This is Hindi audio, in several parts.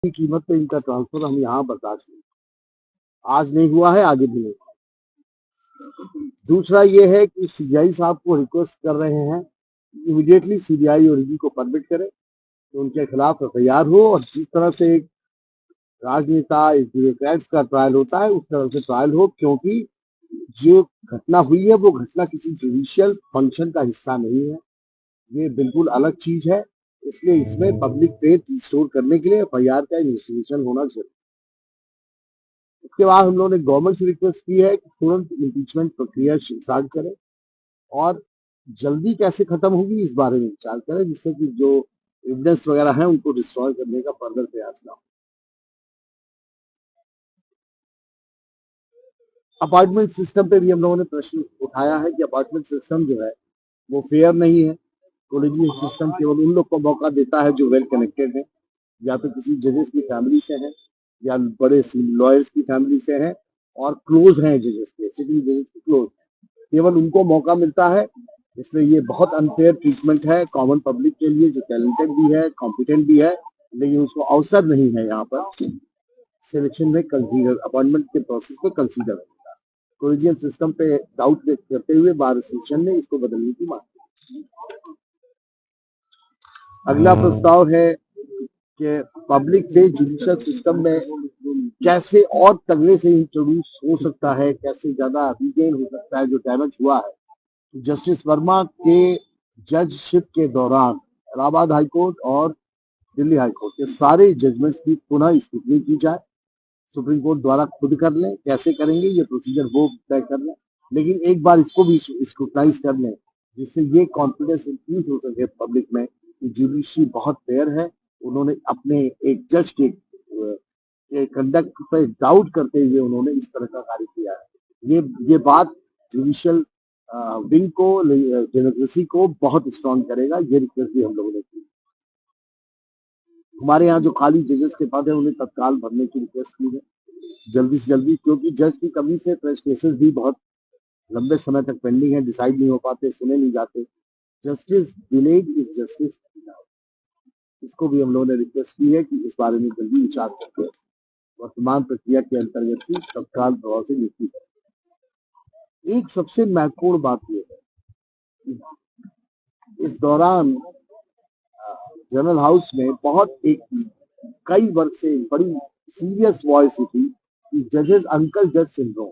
की कीमत पे इनका ट्रांसफर हम यहाँ बर्दाश्त नहीं, आज नहीं हुआ है, आगे भी नहीं होगा। दूसरा ये है कि सीबीआई साहब को रिक्वेस्ट कर रहे हैं इमीडिएटली सीबीआई और ईडी को परमिट करे तो उनके खिलाफ एफआईआर हो और जिस तरह से एक राजनेता, एक ब्यूरोक्रेट्स का ट्रायल होता है उस तरह से ट्रायल हो, क्योंकि जो घटना हुई है वो घटना किसी जुडिशियल फंक्शन का हिस्सा नहीं है, ये बिल्कुल अलग चीज है। इसलिए इसमें पब्लिक फेथ रिस्टोर करने के लिए एफआईआर का इन्वेस्टिगेशन होना जरूरी है। उसके बाद हम लोगों ने गवर्नमेंट से रिक्वेस्ट की है कि तुरंत इम्पीचमेंट प्रक्रिया स्टार्ट करें और जल्दी कैसे खत्म होगी इस बारे में विचार करें, जिससे कि जो एविडेंस वगैरह है उनको डिस्ट्रॉय करने का फर्दर प्रयास ना हो। अपार्टमेंट सिस्टम पे भी हम लोगों ने प्रश्न उठाया है कि अपार्टमेंट सिस्टम जो है वो फेयर नहीं है। कोलिजियन सिस्टम केवल उन लोग को मौका देता है जो वेल कनेक्टेड है, या तो किसी जजेस की फैमिली से है या बड़े लॉयर्स की फैमिली से है और क्लोज हैं जजेस के, सिटिंग जजेस के क्लोज हैं, केवल उनको मौका मिलता है। इसलिए ये बहुत अनफेयर ट्रीटमेंट है कॉमन पब्लिक के लिए जो टैलेंटेड भी है, कॉम्पिटेंट भी है, लेकिन उसको अवसर नहीं है यहाँ पर सिलेक्शन में कंसीडर, अपॉइंटमेंट के प्रोसेस में कंसीडर होगा। कोलिजियन सिस्टम पे डाउट व्यक्त करते हुए बार एसोसिएशन ने इसको बदलने की मांग की। अगला प्रस्ताव है कि पब्लिक से जुडिशियल सिस्टम में कैसे और तगड़े से इंट्रोड्यूस हो सकता है, कैसे ज्यादा रीगेन हो सकता है जो डैमेज हुआ है। जस्टिस वर्मा के जजशिप के दौरान इलाहाबाद हाईकोर्ट और दिल्ली हाईकोर्ट के सारे जजमेंट्स की पुनः स्क्रूटनी की जाए, सुप्रीम कोर्ट द्वारा खुद कर लें, कैसे करेंगे ये प्रोसीजर वो तय कर लें, लेकिन एक बार इसको भी स्क्रूटनाइज कर लें जिससे ये कॉन्फिडेंस इंक्रीज हो सके पब्लिक में कि जुडिशरी बहुत फेयर है। उन्होंने अपने एक जज के कंडक्ट पर डाउट करते हुए उन्होंने इस तरह का कार्य किया है। ये बात जुडिशियल विंग को, डेमोक्रेसी को बहुत स्ट्रॉन्ग करेगा। ये रिक्वेस्ट भी हम लोगों ने की। हमारे यहाँ जो खाली जजेस के पद है उन्हें तत्काल भरने की रिक्वेस्ट की है जल्दी से जल्दी, क्योंकि जज की कमी से फ्रेश केसेस भी बहुत लंबे समय तक पेंडिंग है, डिसाइड नहीं हो पाते, सुने नहीं जाते। जस्टिस डिलेड इज जस्टिस, इसको भी हम लोगों ने रिक्वेस्ट की है कि इस बारे में जल्दी विचार करके वर्तमान प्रक्रिया के अंतर्गत ही तत्काल प्रभाव से नियुक्ति करें। एक सबसे महत्वपूर्ण बात यह है कि इस दौरान जनरल हाउस में बहुत कई वर्ग से बड़ी सीरियस वॉइस उठी कि जजेस अंकल जज सिंड्रोम।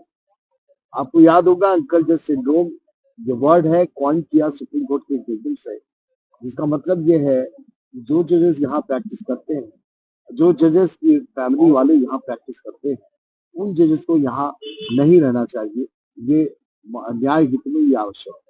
आपको याद होगा अंकल जज सिंड्रोम जो वर्ड है कॉइन किया सुप्रीम कोर्ट के जजमेंट से, जिसका मतलब ये है जो जजेस यहाँ प्रैक्टिस करते हैं, जो जजेस की फैमिली वाले यहाँ प्रैक्टिस करते हैं, उन जजेस को यहाँ नहीं रहना चाहिए। ये न्याय हित में ये आवश्यक है।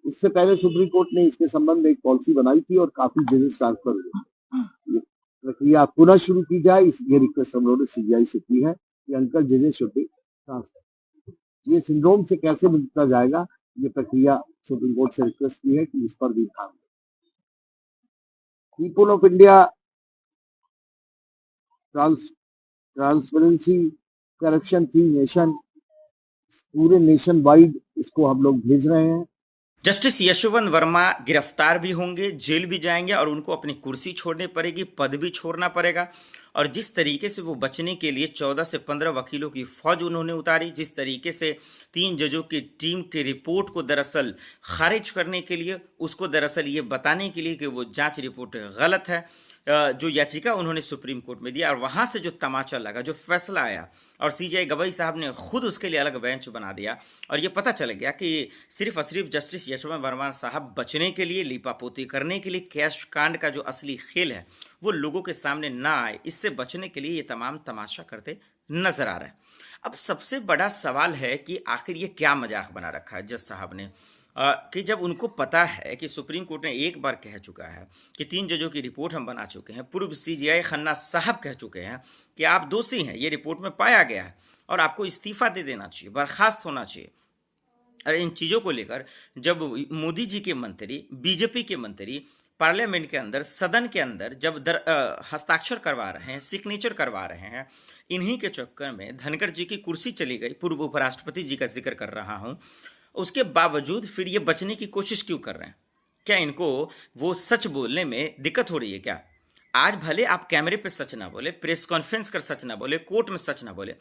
इससे पहले सुप्रीम कोर्ट ने इसके संबंध में एक पॉलिसी बनाई थी और काफी जजेस ट्रांसफर हुए। प्रक्रिया पुनः शुरू की जाए, ये रिक्वेस्ट हम लोगों ने सीबीआई से की है कि अंकल जजेस शुड बी ट्रांसफर। ये सिंड्रोम से कैसे निपटा जाएगा, ये प्रक्रिया सुप्रीम कोर्ट से रिक्वेस्ट की है कि इस पर भी ध्यान दें। People of India transparency corruption free nation, पूरे नेशन वाइड इसको हम लोग भेज रहे हैं। जस्टिस यशवंत वर्मा गिरफ्तार भी होंगे, जेल भी जाएंगे और उनको अपनी कुर्सी छोड़नी पड़ेगी, पद भी छोड़ना पड़ेगा। और जिस तरीके से वो बचने के लिए 14 से 15 वकीलों की फौज उन्होंने उतारी, जिस तरीके से 3 जजों की टीम की रिपोर्ट को दरअसल खारिज करने के लिए, उसको दरअसल ये बताने के लिए कि वो जांच रिपोर्ट गलत है, जो याचिका उन्होंने सुप्रीम कोर्ट में दिया, और वहाँ से जो तमाचा लगा, जो फैसला आया, और सीजेआई गवई साहब ने खुद उसके लिए अलग बेंच बना दिया, और ये पता चल गया कि सिर्फ और सिर्फ जस्टिस यशवंत वर्मा साहब बचने के लिए, लीपापोती करने के लिए, कैश कांड का जो असली खेल है वो लोगों के सामने ना आए, इससे बचने के लिए ये तमाम तमाशा करते नजर आ रहा है। अब सबसे बड़ा सवाल है कि आखिर ये क्या मजाक बना रखा है जज साहब ने, कि जब उनको पता है कि सुप्रीम कोर्ट ने एक बार कह चुका है कि 3 जजों की रिपोर्ट हम बना चुके हैं, पूर्व सीजीआई खन्ना साहब कह चुके हैं कि आप दोषी हैं, ये रिपोर्ट में पाया गया है और आपको इस्तीफा दे देना चाहिए, बर्खास्त होना चाहिए। और इन चीज़ों को लेकर जब मोदी जी के मंत्री, बीजेपी के मंत्री पार्लियामेंट के अंदर, सदन के अंदर जब हस्ताक्षर करवा रहे हैं, सिग्नेचर करवा रहे हैं, इन्हीं के चक्कर में धनखड़ जी की कुर्सी चली गई। पूर्व उपराष्ट्रपति जी का जिक्र कर रहा हूँ। उसके बावजूद फिर ये बचने की कोशिश क्यों कर रहे हैं? क्या इनको वो सच बोलने में दिक्कत हो रही है क्या? आज भले आप कैमरे पे सच ना बोले, प्रेस कॉन्फ्रेंस कर सच ना बोले, कोर्ट में सच ना बोले,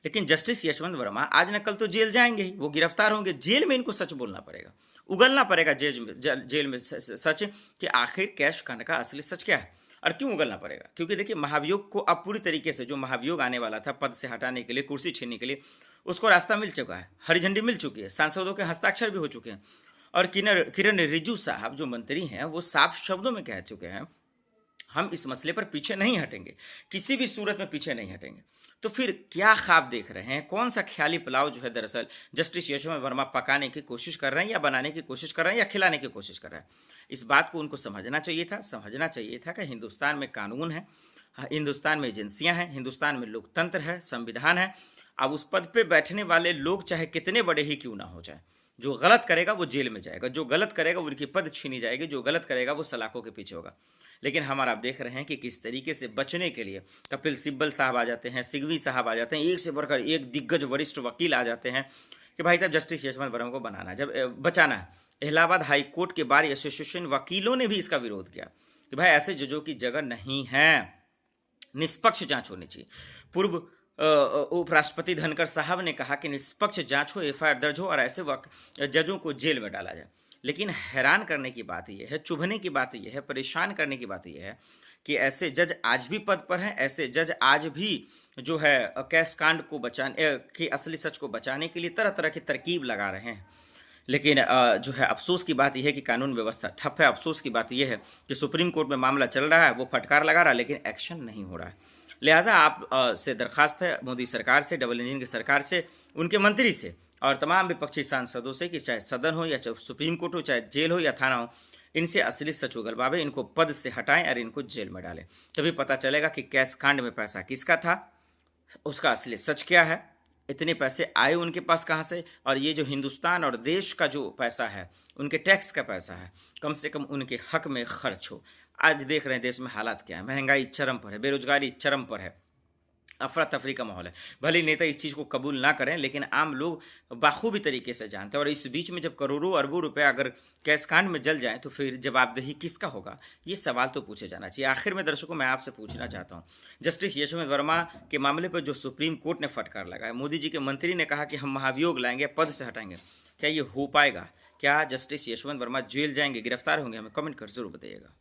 लेकिन जस्टिस यशवंत वर्मा आज न कल तो जेल जाएंगे ही, वो गिरफ्तार होंगे, जेल में इनको सच बोलना पड़ेगा, उगलना पड़ेगा जेल में सच कि आखिर कैश कांड का असली सच क्या है। और क्यों उगलना पड़ेगा? क्योंकि देखिए, महाभियोग को अब पूरी तरीके से, जो महाभियोग आने वाला था पद से हटाने के लिए, कुर्सी छीनने के लिए, उसको रास्ता मिल चुका है, हरी झंडी मिल चुकी है, सांसदों के हस्ताक्षर भी हो चुके हैं। और किरण रिजिजू साहब जो मंत्री हैं, वो साफ शब्दों में कह चुके हैं, हम इस मसले पर पीछे नहीं हटेंगे, किसी भी सूरत में पीछे नहीं हटेंगे। तो फिर क्या ख्वाब देख रहे हैं? कौन सा ख्याली पुलाव जो है दरअसल जस्टिस यशवंत वर्मा पकाने की कोशिश कर रहे हैं, या बनाने की कोशिश कर रहे हैं, या खिलाने की कोशिश कर रहे हैं? इस बात को उनको समझना चाहिए था कि हिंदुस्तान में कानून है, हिंदुस्तान में एजेंसियां हैं, हिंदुस्तान में लोकतंत्र है, संविधान है। अब उस पद पे बैठने वाले लोग चाहे कितने बड़े ही क्यों ना हो जाए, जो गलत करेगा वो जेल में जाएगा, जो गलत करेगा उनकी पद छीनी जाएगी, जो गलत करेगा वो सलाखों के पीछे होगा। लेकिन हमारा आप देख रहे हैं कि किस तरीके से बचने के लिए कपिल सिब्बल साहब आ जाते हैं, सिगवी साहब आ जाते हैं, एक से बढ़कर एक दिग्गज वरिष्ठ वकील आ जाते हैं कि भाई साहब जस्टिस यशवंत वर्मा को बनाना, जब बचाना है। इलाहाबाद हाई कोर्ट के बार एसोसिएशन वकीलों ने भी इसका विरोध किया कि भाई ऐसे जजों की जगह नहीं है, निष्पक्ष जांच होनी चाहिए। पूर्व उपराष्ट्रपति धनखड़ साहब ने कहा कि निष्पक्ष जांच हो, एफआईआर दर्ज हो और ऐसे जजों को जेल में डाला जाए। लेकिन हैरान करने की बात यह है, चुभने की बात यह है, परेशान करने की बात यह है कि ऐसे जज आज भी पद पर हैं, ऐसे जज आज भी जो है कैश कांड को बचाने की असली सच को बचाने के लिए तरह तरह की तरकीब लगा रहे हैं। लेकिन जो है अफसोस की बात यह है कि कानून व्यवस्था ठप है। अफसोस की बात यह है कि सुप्रीम कोर्ट में मामला चल रहा है, वो फटकार लगा रहा है, लेकिन एक्शन नहीं हो रहा है। लिहाजा आप से दरखास्त है मोदी सरकार से, डबल इंजन की सरकार से, उनके मंत्री से और तमाम विपक्षी सांसदों से कि चाहे सदन हो या चाहे सुप्रीम कोर्ट हो, चाहे जेल हो या थाना हो, इनसे असली सच उगलवावे, इनको पद से हटाएं और इनको जेल में डालें। तभी पता चलेगा कि कैश कांड में पैसा किसका था, उसका असली सच क्या है, इतने पैसे आए उनके पास कहाँ से, और ये जो हिंदुस्तान और देश का जो पैसा है, उनके टैक्स का पैसा है, कम से कम उनके हक में खर्च हो। आज देख रहे हैं देश में हालात क्या है, महंगाई चरम पर है, बेरोजगारी चरम पर है, अफरा तफरी का माहौल है। भले नेता इस चीज़ को कबूल ना करें, लेकिन आम लोग बाखूबी तरीके से जानते हैं। और इस बीच में जब करोड़ों अरबों रुपए अगर कैश कांड में जल जाए, तो फिर जवाबदेही किसका होगा, ये सवाल तो पूछे जाना चाहिए। आखिर में दर्शकों, मैं आपसे पूछना चाहता हूँ, जस्टिस यशवंत वर्मा के मामले पर जो सुप्रीम कोर्ट ने फटकार लगाया, मोदी जी के मंत्री ने कहा कि हम महाभियोग लाएंगे, पद से हटाएंगे, क्या ये हो पाएगा? क्या जस्टिस यशवंत वर्मा जेल जाएंगे, गिरफ्तार होंगे? हमें कमेंट कर जरूर बताइएगा।